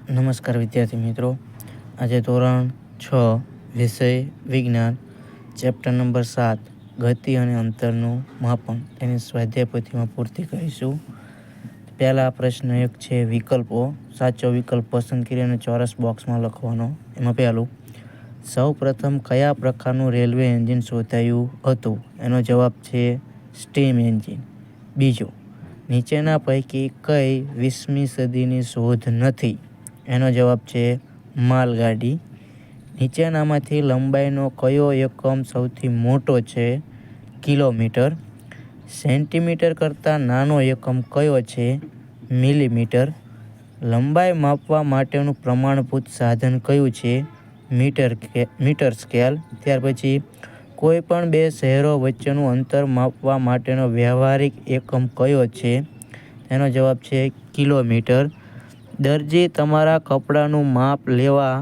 નમસ્કાર વિદ્યાર્થી મિત્રો, આજે ધોરણ 6 વિષય વિજ્ઞાન ચેપ્ટર નંબર 7 ગતિ અને અંતરનું માપન તેની સ્વાધ્યાય પોથીમાં પૂર્તિ કરીશું. પહેલા પ્રશ્ન 1 છે વિકલ્પો. સાચો વિકલ્પ પસંદ કરી અને ચોરસ બોક્સમાં લખવાનો. એમાં પહેલું, સૌ પ્રથમ કયા પ્રકારનું રેલવે એન્જિન શોધાયું હતું? એનો જવાબ છે સ્ટીમ એન્જિન. બીજો, નીચેના પૈકી કઈ 20મી સદીની શોધ નથી? એનો જવાબ છે માલગાડી. નીચેનામાંથી લંબાઈનો કયો એકમ સૌથી મોટો છે? કિલોમીટર. સેન્ટીમીટર કરતાં નાનો એકમ કયો છે? મિલીમીટર. લંબાઈ માપવા માટેનું પ્રમાણભૂત સાધન કયું છે? Metre scale. ત્યાર પછી, કોઈ પણ બે શહેરો વચ્ચેનું અંતર માપવા માટેનો વ્યવહારિક એકમ કયો છે? એનો જવાબ છે કિલોમીટર. દરજી તમારા કપડાનું માપ લેવા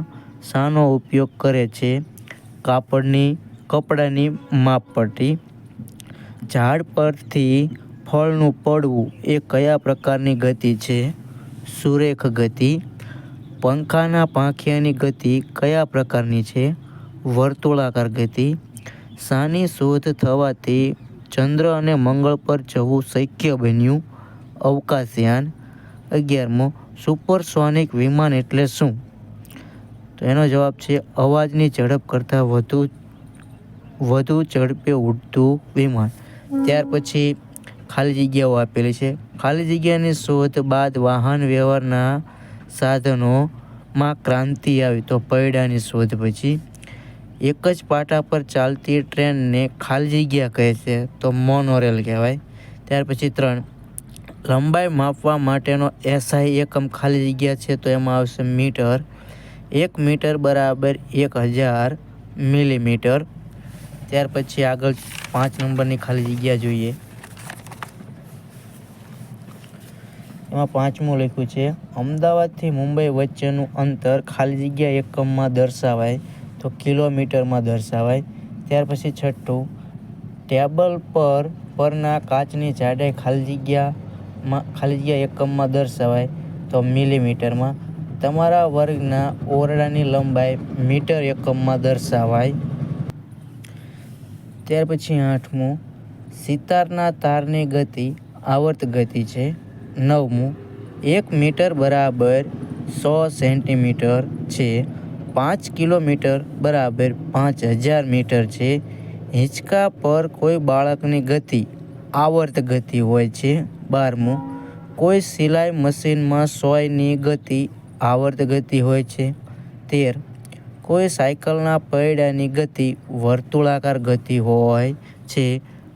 શાનો ઉપયોગ કરે છે? કપડાની માપપટ્ટી. ઝાડ પરથી ફળનું પડવું એ કયા પ્રકારની ગતિ છે? સુરેખ ગતિ. પંખાના પાંખિયાની ગતિ કયા પ્રકારની છે? વર્તુળાકાર ગતિ. શાની શોધ થવાથી ચંદ્ર અને મંગળ પર જવું શક્ય બન્યું? અવકાશયાન. 11મો, સુપરસોનિક વિમાન એટલે શું? તો એનો જવાબ છે અવાજની ઝડપ કરતાં વધુ ઝડપે ઉડતું વિમાન. ત્યાર પછી ખાલી જગ્યાઓ આપેલી છે. ખાલી જગ્યાની શોધ બાદ વાહન વ્યવહારના સાધનોમાં ક્રાંતિ આવી તો પૈડાની શોધ પછી. એક જ પાટા પર ચાલતી ટ્રેનને ખાલી જગ્યા કહે છે તો મોનોરેલ કહેવાય. ત્યાર પછી 3, લંબાઈ માપવા માટેનો એસઆઈ એકમ ખાલી જગ્યા છે તો એમાં આવશે મીટર. 1 મીટર બરાબર 1000 મિલીમીટર. ત્યાર પછી આગળ 5 નંબરની ખાલી જગ્યા જોઈએ. એમાં 5મું લખ્યું છે અમદાવાદથી મુંબઈ વચ્ચેનું અંતર ખાલી જગ્યા એકમમાં દર્શાવાય તો કિલોમીટરમાં દર્શાવાય. ત્યાર પછી 6, ટેબલ પરના કાચની જાડાઈ ખાલી જગ્યા એકમમાં દર્શાવાય તો મિલીમીટરમાં. તમારા વર્ગના ઓરડાની લંબાઈ મીટર એકમમાં દર્શાવાય. ત્યાર પછી 8મું, સિતારના તારની ગતિ આવર્ત ગતિ છે. 9મું, 1 મીટર બરાબર 100 સેન્ટીમીટર છે. 5 કિલોમીટર બરાબર 5000 મીટર છે. હિંચકા પર કોઈ બાળકની ગતિ આવર્ત ગતિ હોય છે. 12મું, કોઈ સિલાઈ મશીનમાં સોયની ગતિ આવર્ત ગતિ હોય છે. 13, કોઈ સાયકલના પૈડાની ગતિ વર્તુળાકાર ગતિ હોય છે.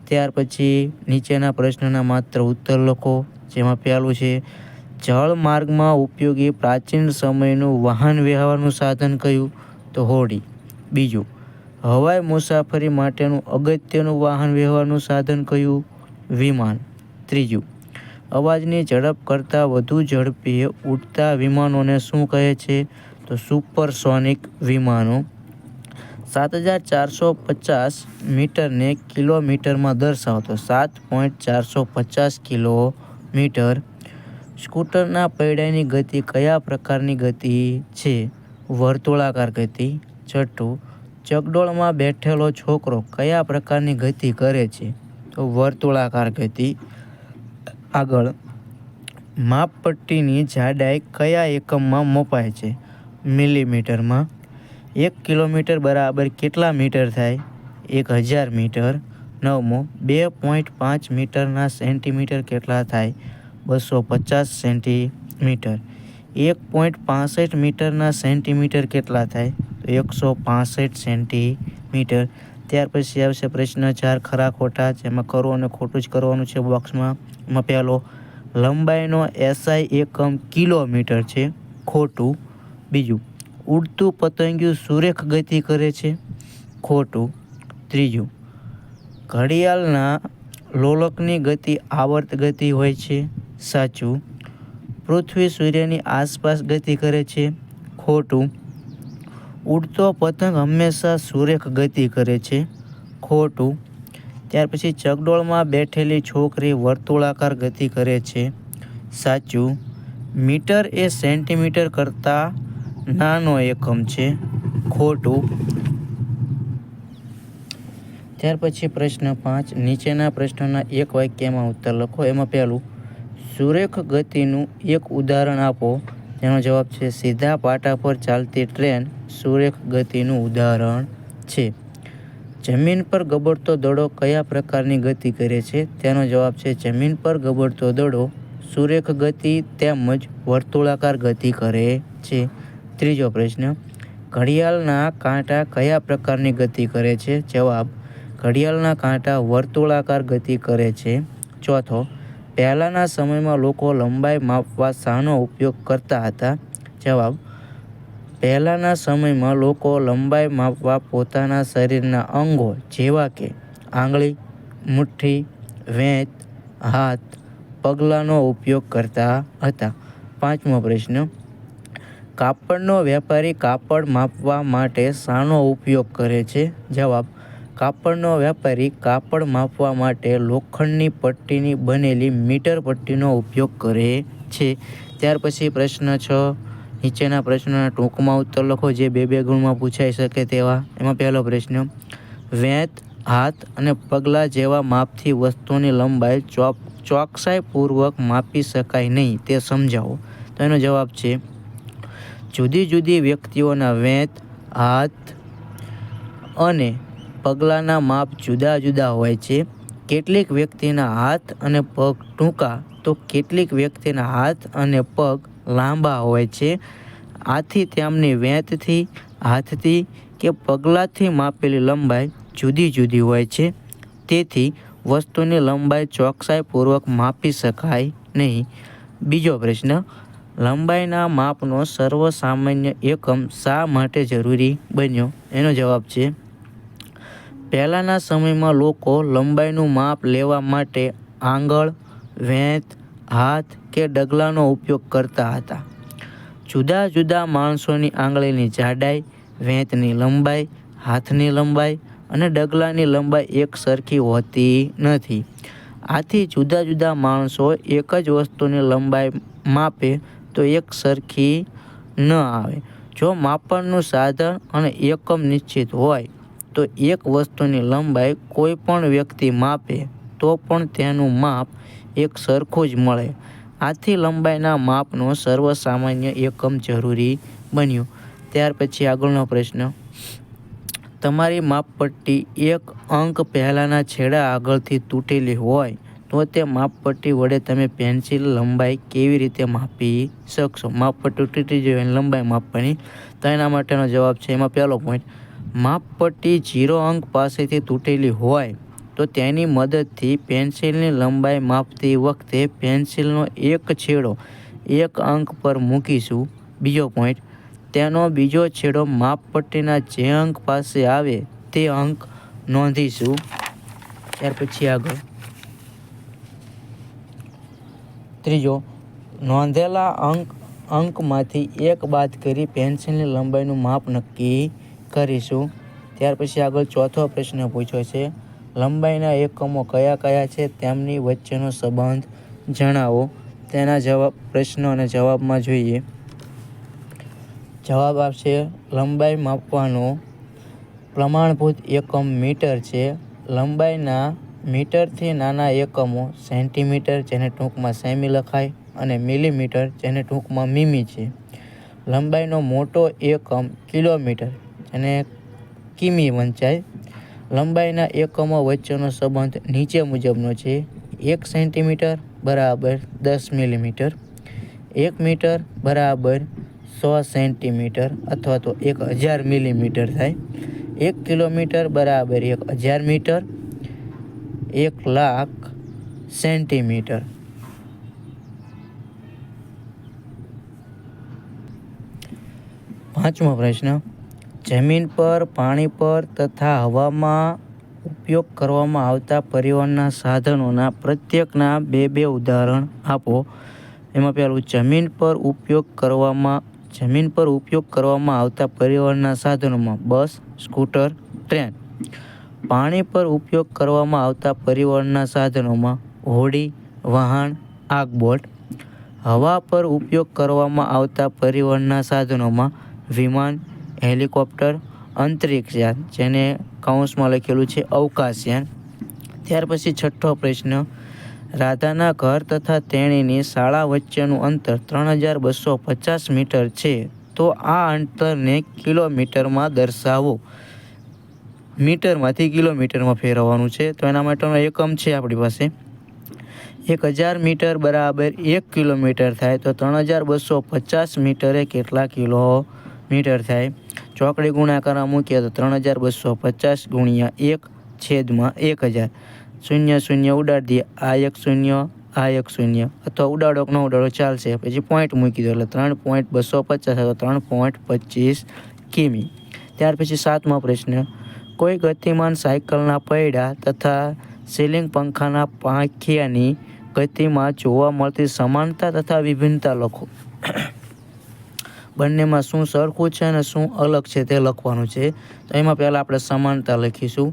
ત્યાર પછી નીચેના પ્રશ્નના માત્ર ઉત્તર લખો. જેમાં પહેલું છે જળમાર્ગમાં ઉપયોગી પ્રાચીન સમયનું વાહન વ્યવહારનું સાધન કયું? તો હોડી. બીજું, હવાઈ મુસાફરી માટેનું અગત્યનું વાહન વ્યવહારનું સાધન કયું? વિમાન. ત્રીજું, અવાજની ઝડપ કરતાં વધુ ઝડપે ઉડતા વિમાનોને શું કહે છે? તો સુપરસોનિક વિમાનો. 7450 મીટરને કિલોમીટરમાં દર્શાવો તો 7.450 કિલોમીટર. સ્કૂટરના પૈડાની ગતિ કયા પ્રકારની ગતિ છે? વર્તુળાકાર ગતિ. 6, ચકડોળમાં બેઠેલો છોકરો કયા પ્રકારની ગતિ કરે છે? તો વર્તુળાકાર ગતિ. આગળ, માપપટ્ટીની જાડાઈ કયા એકમમાં મપાય છે? મિલીમીટરમાં. 1 કિલોમીટર બરાબર કેટલા મીટર થાય? 1000 મીટર. 9મો, 2.5 મીટરના સેન્ટીમીટર કેટલા થાય? 250 સેન્ટીમીટર. 1.65 મીટરના સેન્ટીમીટર કેટલા થાય? તો 165 સેન્ટીમીટર. ત્યાર પછી આવશે પ્રશ્ન 4 ખરા ખોટા, જેમાં ખરું અને ખોટું જ કરવાનું છે બોક્સમાં. એમાં પહેલો, લંબાઈનો એસઆઈ એકમ કિલોમીટર છે. ખોટું. બીજું, ઉડતું પતંગિયું સુરેખ ગતિ કરે છે. ખોટું. ત્રીજું, ઘડિયાળના લોલકની ગતિ આવર્ત ગતિ હોય છે. સાચું. પૃથ્વી સૂર્યની આસપાસ ગતિ કરે છે. ખોટું. ઉડતો પતંગ હંમેશા સુરેખ ગતિ કરે છે. ખોટું. ત્યાર પછી ચકડોળમાં બેઠેલી છોકરી વર્તુળાકાર ગતિ કરે છે. સાચું. મીટર એ સેન્ટીમીટર કરતાં નાનો એકમ છે. ખોટું. ત્યાર પછી પ્રશ્ન 5. નીચેના પ્રશ્નોના એક વાક્યમાં ઉત્તર લખો. એમાં પહેલું, સુરેખ ગતિનું એક ઉદાહરણ આપો. તેનો જવાબ છે સીધા પાટા પર ચાલતી ટ્રેન સુરેખ ગતિનું ઉદાહરણ છે. જમીન પર ગબડતો દડો કયા પ્રકારની ગતિ કરે છે? તેનો જવાબ છે જમીન પર ગબડતો દડો સુરેખ ગતિ તેમજ વર્તુળાકાર ગતિ કરે છે. ત્રીજો પ્રશ્ન, ઘડિયાળના કાંટા કયા પ્રકારની ગતિ કરે છે? જવાબ, ઘડિયાળના કાંટા વર્તુળાકાર ગતિ કરે છે. ચોથો, પહેલાંના સમયમાં લોકો લંબાઈ માપવા શાનો ઉપયોગ કરતા હતા? જવાબ, પહેલાંના સમયમાં લોકો લંબાઈ માપવા પોતાના શરીરના અંગો જેવા કે આંગળી, મુઠ્ઠી, વેંત, હાથ, પગલાંનો ઉપયોગ કરતા હતા. પાંચમો પ્રશ્ન, કાપડનો વેપારી કાપડ માપવા માટે શાનો ઉપયોગ કરે છે? જવાબ, કાપડનો વેપારી કાપડ માપવા માટે લોખંડની પટ્ટીની બનેલી મીટર પટ્ટીનો ઉપયોગ કરે છે. ત્યાર પછી પ્રશ્ન 6. નીચેના પ્રશ્નોના ટૂંકમાં ઉત્તર લખો જે 2-2 ગુણમાં પૂછાઈ શકે તેવા. એમાં પહેલો પ્રશ્ન, વેંત, હાથ અને પગલાં જેવા માપથી વસ્તુની લંબાઈ ચોકસાઈપૂર્વક માપી શકાય નહીં તે સમજાવો. તો એનો જવાબ છે જુદી જુદી વ્યક્તિઓના વેંત, હાથ અને પગલાંના માપ જુદા જુદા હોય છે. કેટલીક વ્યક્તિના હાથ અને પગ ટૂંકા તો કેટલીક વ્યક્તિના હાથ અને પગ લાંબા હોય છે. આથી તેમની વેંતથી, હાથથી કે પગલાંથી માપેલી લંબાઈ જુદી જુદી હોય છે. તેથી વસ્તુની લંબાઈ ચોકસાઈપૂર્વક માપી શકાય નહીં. બીજો પ્રશ્ન, લંબાઈના માપનો સર્વસામાન્ય એકમ શા માટે જરૂરી બન્યો? એનો જવાબ છે પહેલાંના સમયમાં લોકો લંબાઈનું માપ લેવા માટે આંગળ, વેંત, હાથ કે ડગલાનો ઉપયોગ કરતા હતા. જુદા જુદા માણસોની આંગળીની જાડાઈ, વેંતની લંબાઈ, હાથની લંબાઈ અને ડગલાની લંબાઈ એક સરખી હોતી નથી. આથી જુદા જુદા માણસો એક જ વસ્તુની લંબાઈ માપે તો એક સરખી ન આવે. જો માપનનું સાધન અને એકમ નિશ્ચિત હોય તો એક વસ્તુની લંબાઈ કોઈ પણ વ્યક્તિ માપે તો પણ તેનું માપ એક સરખું જ મળે. આથી લંબાઈના માપનો સર્વસામાન્ય એકમ જરૂરી બન્યો. ત્યાર પછી આગળનો પ્રશ્ન, તમારી માપપટ્ટી એક અંક પહેલાંના છેડા આગળથી તૂટેલી હોય તો તે માપપટ્ટી વડે તમે પેન્સિલ લંબાઈ કેવી રીતે માપી શકશો? માપપટ્ટી તૂટી જાય એની લંબાઈ માપવાની. તો એના માટેનો જવાબ છે એમાં પહેલો પોઈન્ટ, માપપટ્ટી 0 અંક પાસેથી તૂટેલી હોય તો તેની મદદથી પેન્સિલની લંબાઈ માપતી વખતે પેન્સિલનો એક છેડો એક અંક પર મૂકીશું. બીજો પોઈન્ટ, તેનો બીજો છેડો માપપટ્ટીના જે અંક પાસે આવે તે અંક નોંધીશું. ત્યાર પછી આગળ ત્રીજો, નોંધેલા અંકમાંથી એક બાદ કરી પેન્સિલની લંબાઈનું માપ નક્કી કરીશું. ત્યાર પછી આગળ ચોથો પ્રશ્ન પૂછ્યો છે, લંબાઈના એકમો કયા કયા છે તેમની વચ્ચેનો સંબંધ જણાવો. તેના જવાબ પ્રશ્ન અને જવાબમાં જોઈએ. જવાબ આપશે લંબાઈ માપવાનો પ્રમાણભૂત એકમ મીટર છે. લંબાઈના મીટરથી નાના એકમો સેન્ટીમીટર જેને ટૂંકમાં સેમી લખાય અને મિલીમીટર જેને ટૂંકમાં મીમી છે. લંબાઈનો મોટો એકમ કિલોમીટર જેને કિમી વંચાય. લંબાઈના એકમો વચ્ચેનો સંબંધ નીચે મુજબનો છે. 1 સેન્ટીમીટર બરાબર 10 મિલીમીટર, 1 મીટર બરાબર 100 સેન્ટીમીટર અથવા તો 1000 મિલીમીટર થાય. 1 કિલોમીટર બરાબર 1000 મીટર, 1,00,000 સેન્ટીમીટર. પાંચમો પ્રશ્ન, જમીન પર, પાણી પર તથા હવામાં ઉપયોગ કરવામાં આવતા પરિવહનના સાધનોના પ્રત્યેકના 2 ઉદાહરણ આપો. એમાં પહેલું, જમીન પર ઉપયોગ કરવામાં આવતા પરિવહનના સાધનોમાં બસ, સ્કૂટર, ટ્રેન. પાણી પર ઉપયોગ કરવામાં આવતા પરિવહનના સાધનોમાં હોડી, વહાણ, આગબોટ. હવા પર ઉપયોગ કરવામાં આવતા પરિવહનના સાધનોમાં વિમાન, હેલિકોપ્ટર, અંતરિક્ષયાન, જેને કૌંસમાં લખેલું છે અવકાશયાન. ત્યાર પછી છઠ્ઠો પ્રશ્ન, રાધાના ઘર તથા તેણીની શાળા વચ્ચેનું અંતર 3250 મીટર છે, તો આ અંતરને કિલોમીટરમાં દર્શાવો. મીટરમાંથી કિલોમીટરમાં ફેરવવાનું છે, તો એના માટેનો એકમ છે આપણી પાસે 1000 મીટર બરાબર 1 કિલોમીટર થાય, તો 3250 મીટરે કેટલા કિલોમીટર થાય? ચોકડી ગુણાકારમાં મૂકીએ તો 3250 ગુણ્યા 1/1000. શૂન્ય શૂન્ય ઉડાડી દઈએ, આ એક શૂન્ય, આ એક શૂન્ય, અથવા ઉડાડો કે ન ઉડાડો ચાલશે. પછી પોઈન્ટ મૂકી દો એટલે 3.250 અથવા 3.25 કિમી. ત્યાર પછી સાતમો પ્રશ્ન, કોઈ ગતિમાન સાયકલના પૈડા તથા સીલિંગ પંખાના પાંખિયાની ગતિમાં જોવા મળતી સમાનતા તથા વિભિન્નતા લખો. બંનેમાં શું સરખું છે અને શું અલગ છે તે લખવાનું છે. તો એમાં પહેલાં આપણે સમાનતા લખીશું.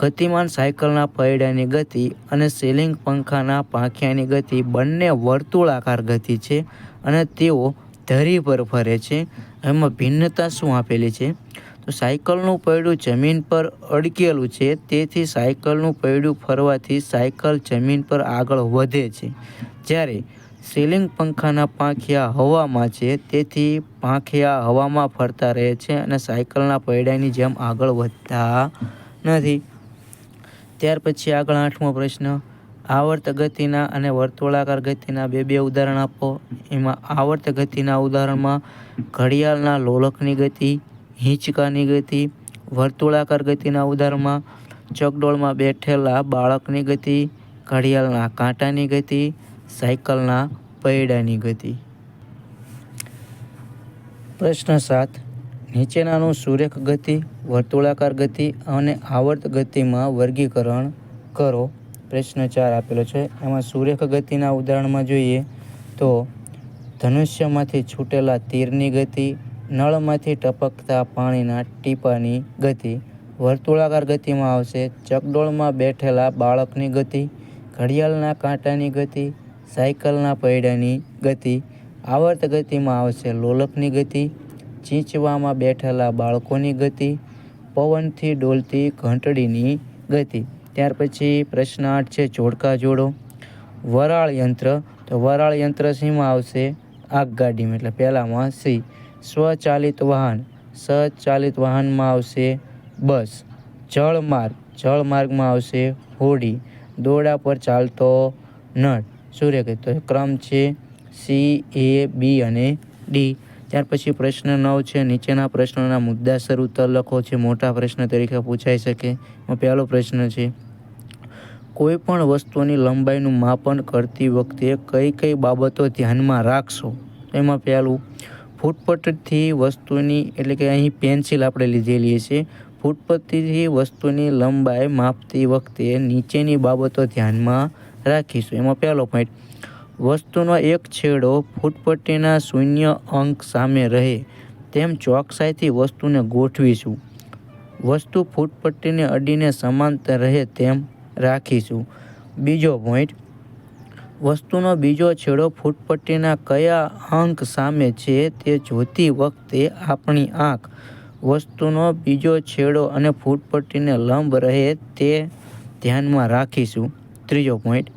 ગતિમાન સાયકલના પૈડાની ગતિ અને સીલિંગ પંખાના પાંખિયાની ગતિ બંને વર્તુળાકાર ગતિ છે અને તેઓ ધરી પર ફરે છે. એમાં ભિન્નતા શું આપેલી છે? તો સાયકલનું પૈડું જમીન પર અડકેલું છે, તેથી સાયકલનું પૈડું ફરવાથી સાયકલ જમીન પર આગળ વધે છે. જ્યારે સીલિંગ પંખાના પાંખિયા હવામાં છે, તેથી પાંખિયા હવામાં ફરતા રહે છે અને સાયકલના પૈડાની જેમ આગળ વધતા નથી. ત્યાર પછી આગળ આઠમો પ્રશ્ન, આવર્ત ગતિના અને વર્તુળાકાર ગતિના બે ઉદાહરણ આપો. એમાં આવર્ત ગતિના ઉદાહરણમાં ઘડિયાળના લોલકની ગતિ, હિંચકાની ગતિ. વર્તુળાકાર ગતિના ઉદાહરણમાં ચકડોળમાં બેઠેલા બાળકની ગતિ, ઘડિયાળના કાંટાની ગતિ, સાયકલના પૈડાની ગતિ. પ્રશ્ન 7, નીચેનાનું સુરેખ ગતિ, વર્તુળાકાર ગતિ અને આવર્ત ગતિમાં વર્ગીકરણ કરો. પ્રશ્ન 4 આપેલો છે. એમાં સુરેખ ગતિના ઉદાહરણમાં જોઈએ તો ધનુષ્યમાંથી છૂટેલા તીરની ગતિ, નળમાંથી ટપકતા પાણીના ટીપાની ગતિ. વર્તુળાકાર ગતિમાં આવશે ચકડોળમાં બેઠેલા બાળકની ગતિ, ઘડિયાળના કાંટાની ગતિ, સાયકલના પૈડાની ગતિ. આવર્ત ગતિમાં આવશે લોલકની ગતિ, ચીંચવામાં બેઠેલા બાળકોની ગતિ, પવનથી ડોલતી ઘંટડીની ગતિ. ત્યાર પછી પ્રશ્ન 8 છે જોડકા જોડો. વરાળ યંત્ર, તો વરાળ યંત્ર શીમાં આવશે? આગગાડીમાં, એટલે પહેલામાં સી. સ્વચાલિત વાહન, સ્વચાલિત વાહનમાં આવશે બસ. જળમાર્ગ, જળમાર્ગમાં આવશે હોડી. દોરડા પર ચાલતો નળ, સુરેખ, તો ક્રમ છે સી, એ, બી અને ડી. ત્યાર પછી પ્રશ્ન 9 છે, નીચેના પ્રશ્નોના મુદ્દાસર ઉત્તર લખો. છે મોટા પ્રશ્ન તરીકે પૂછાઈ શકે. પહેલો પ્રશ્ન છે, કોઈ પણ વસ્તુની લંબાઈનું માપન કરતી વખતે કઈ કઈ બાબતો ધ્યાનમાં રાખશો? એમાં પહેલું, ફૂટપટ્ટીથી વસ્તુની, એટલે કે અહીં પેન્સિલ આપણે લીધેલી છે, ફૂટપટ્ટીથી વસ્તુની લંબાઈ માપતી વખતે નીચેની બાબતો ધ્યાનમાં રાખીશું. એમાં પહેલો પોઈન્ટ, વસ્તુનો એક છેડો ફૂટપટ્ટીના શૂન્ય અંક સામે રહે તેમ ચોકસાઈથી વસ્તુને ગોઠવીશું. વસ્તુ ફૂટપટ્ટીને અડીને સમાંતર રહે તેમ રાખીશું. બીજો પોઈન્ટ, વસ્તુનો બીજો છેડો ફૂટપટ્ટીના કયા અંક સામે છે તે જોતી વખતે આપણી આંખ વસ્તુનો બીજો છેડો અને ફૂટપટ્ટીને લંબ રહે તે ધ્યાનમાં રાખીશું. ત્રીજો પોઈન્ટ,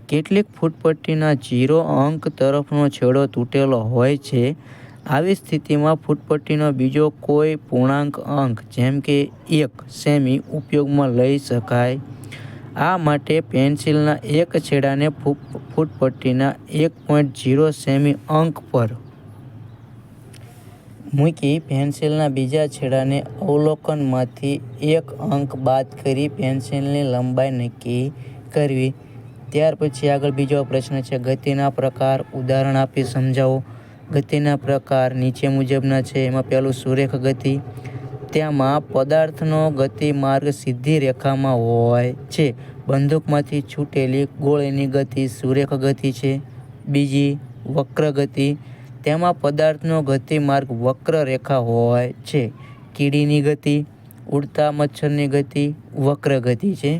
કેટલીક ફૂટપટ્ટીના 0 અંક તરફનો છેડો તૂટેલો હોય છે. આવી સ્થિતિમાં ફૂટપટ્ટીનો બીજો કોઈ પૂર્ણાંક અંક જેમ કે 1 સેમી ઉપયોગમાં લઈ શકાય. આ માટે પેન્સિલના એક છેડાને ફૂટપટ્ટીના 1.0 સેમી અંક પર મૂકી પેન્સિલના બીજા છેડાને અવલોકનમાંથી 1 અંક બાદ કરી પેન્સિલની લંબાઈ નક્કી કરવી. ત્યાર પછી આગળ બીજો પ્રશ્ન છે, ગતિના પ્રકાર ઉદાહરણ આપી સમજાવો. ગતિના પ્રકાર નીચે મુજબના છે. એમાં પહેલું સુરેખ ગતિ, તેમાં પદાર્થનો ગતિ માર્ગ સીધી રેખામાં હોય છે. બંદૂકમાંથી છૂટેલી ગોળીની ગતિ સુરેખ ગતિ છે. બીજી વક્ર ગતિ, તેમાં પદાર્થનો ગતિ માર્ગ વક્ર રેખા હોય છે. કીડીની ગતિ, ઉડતા મચ્છરની ગતિ વક્ર ગતિ છે.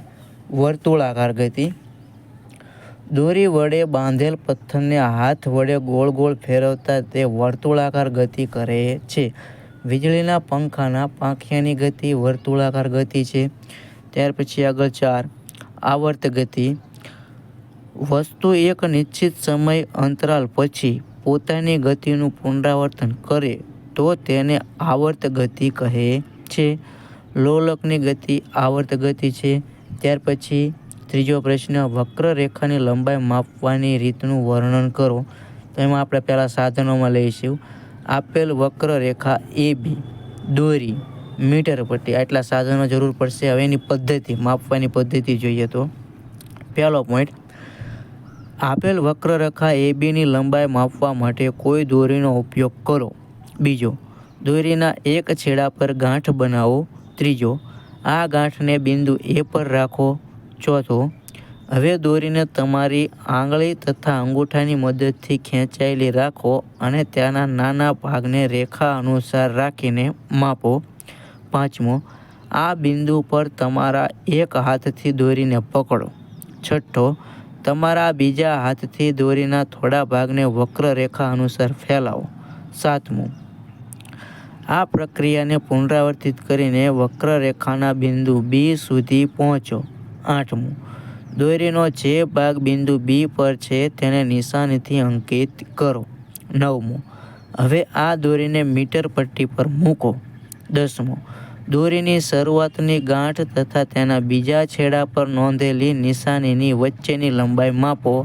વર્તુળાકાર ગતિ, દોરી વડે બાંધેલ પથ્થરને હાથ વડે ગોળ ગોળ ફેરવતા તે વર્તુળાકાર ગતિ કરે છે. વીજળીના પંખાના પાંખિયાની ગતિ વર્તુળાકાર ગતિ છે. ત્યાર પછી આગળ 4 આવર્ત ગતિ. વસ્તુ એક નિશ્ચિત સમય અંતરાલ પછી પોતાની ગતિનું પુનરાવર્તન કરે તો તેને આવર્ત ગતિ કહે છે. લોલકની ગતિ આવર્ત ગતિ છે. ત્યાર પછી ત્રીજો પ્રશ્ન, વક્ર રેખાની લંબાઈ માપવાની રીતનું વર્ણન કરો. તો એમાં આપણે પહેલાં સાધનોમાં લઈશું. આપેલ વક્ર રેખા AB, દોરી, મીટર પટ્ટી, આટલા સાધનો જરૂર પડશે. હવે એની પદ્ધતિ, માપવાની પદ્ધતિ જોઈએ તો પહેલો પોઈન્ટ, આપેલ વક્રરેખા ABની લંબાઈ માપવા માટે કોઈ દોરીનો ઉપયોગ કરો. બીજો, દોરીના એક છેડા પર ગાંઠ બનાવો. ત્રીજો, આ ગાંઠને બિંદુ A પર રાખો. ચોથો, હવે દોરીને તમારી આંગળી તથા અંગૂઠાની મદદથી ખેંચાયેલી રાખો અને ત્યાંના નાના ભાગને રેખા અનુસાર રાખીને માપો. પાંચમો, આ બિંદુ પર તમારા એક હાથથી દોરીને પકડો. છઠ્ઠો, તમારા બીજા હાથથી દોરીના થોડા ભાગને વક્ર રેખા અનુસાર ફેલાવો. સાતમું, આ પ્રક્રિયાને પુનરાવર્તિત કરીને વક્ર રેખાના બિંદુ B સુધી પહોંચો. આઠમું, દોરીનો જે ભાગ બિંદુ B પર છે તેને નિશાનીથી અંકિત કરો. નવમું, હવે આ દોરીને મીટર પટ્ટી પર મૂકો. 10મો, દોરીની શરૂઆતની ગાંઠ તથા તેના બીજા છેડા પર નોંધેલી નિશાનીની વચ્ચેની લંબાઈ માપો.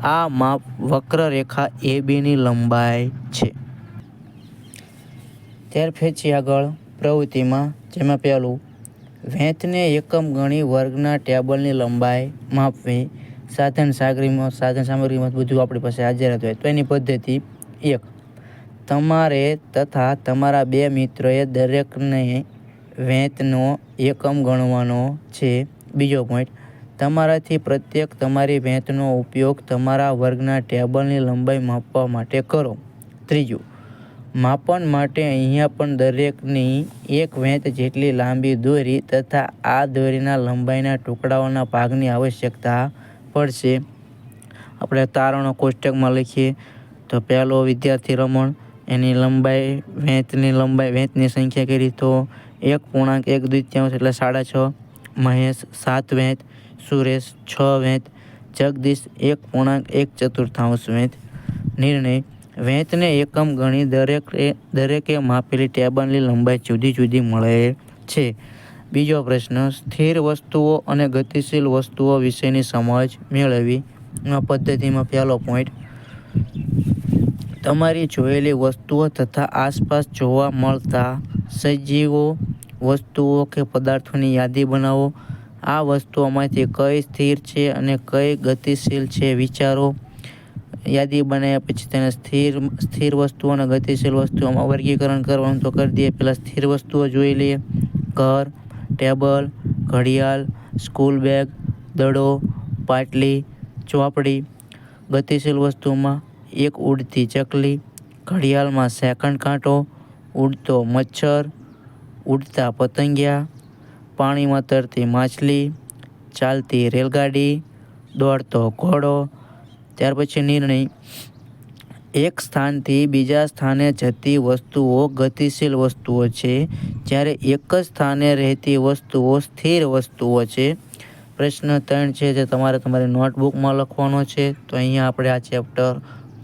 આ માપ વક્રરેખા ABની લંબાઈ છે. ત્યાર પછી આગળ પ્રવૃત્તિમાં, જેમાં પહેલું, વેંતને એકમ ગણી વર્ગના ટેબલની લંબાઈ માપવી. સાધન સામગ્રીમાં બધું આપણી પાસે હાજર હોય તો એની પદ્ધતિ. 1, તમારે તથા તમારા 2 મિત્રોએ દરેકને વેંતનો એકમ ગણવાનો છે. બીજો પોઈન્ટ, તમારાથી પ્રત્યેક તમારી વેંતનો ઉપયોગ તમારા વર્ગના ટેબલની લંબાઈ માપવા માટે કરો. ત્રીજું, માપન માટે અહીંયા પણ દરેકની એક વેંત જેટલી લાંબી દોરી તથા આ દોરીના લંબાઈના ટુકડાઓના ભાગની આવશ્યકતા પડશે. આપણે તારણો કોષ્ટકમાં લખીએ તો પહેલો, વિદ્યાર્થી રમણ, એની લંબાઈ, વેંતની સંખ્યા કરી તો 1.1/2 એટલે 6.5. મહેશ 7 વેંત, સુરેશ 6 વેંત, જગદીશ 1.1/4 વેંત. નિર્ણય, વેંતને એકમ ગણી દરેકે માપેલી ટેબલની લંબાઈ જુદી જુદી મળે છે. બીજો પ્રશ્ન, સ્થિર વસ્તુઓ અને ગતિશીલ વસ્તુઓ વિશેની સમજ મેળવી. પદ્ધતિમાં પહેલો પોઈન્ટ, તમારી જોયેલી વસ્તુઓ તથા આસપાસ જોવા મળતા સજીવો, વસ્તુઓ કે પદાર્થોની યાદી બનાવો. આ વસ્તુઓમાંથી કઈ સ્થિર છે અને કઈ ગતિશીલ છે વિચારો. યાદી બનાવ્યા પછી તેને સ્થિર વસ્તુઓ અને ગતિશીલ વસ્તુઓમાં વર્ગીકરણ કરવાનું તો કરી દઈએ. પહેલાં સ્થિર વસ્તુઓ જોઈ લઈએ. ઘર, ટેબલ, ઘડિયાળ, સ્કૂલ બેગ, દડો, પાટલી, ચોપડી. ગતિશીલ વસ્તુમાં એક ઉડતી ચકલી, ઘડિયાળમાં સેકન્ડ કાંટો, ઉડતો મચ્છર, ઉડતા પતંગિયા, પાણીમાં તરતી માછલી, ચાલતી રેલગાડી, દોડતો ઘોડો. ત્યાર પછી નિર્ણય, એક સ્થાનથી બીજા સ્થાને જતી વસ્તુઓ ગતિશીલ વસ્તુઓ છે, જ્યારે એક જ સ્થાને રહેતી વસ્તુઓ સ્થિર વસ્તુઓ છે. પ્રશ્ન 3 છે જે તમારે તમારી નોટબુકમાં લખવાનો છે. તો અહીંયા આપણે આ ચેપ્ટર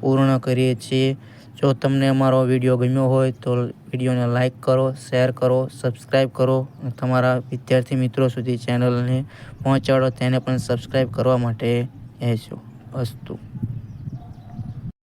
પૂર્ણ કરીએ છીએ. જો તમને અમારો વિડીયો ગમ્યો હોય તો વિડીયોને લાઇક કરો, શેર કરો, સબસ્ક્રાઈબ કરો. તમારા વિદ્યાર્થી મિત્રો સુધી ચેનલને પહોંચાડો, તેને પણ સબસ્ક્રાઈબ કરવા માટે કહેજો. અસ્તુ.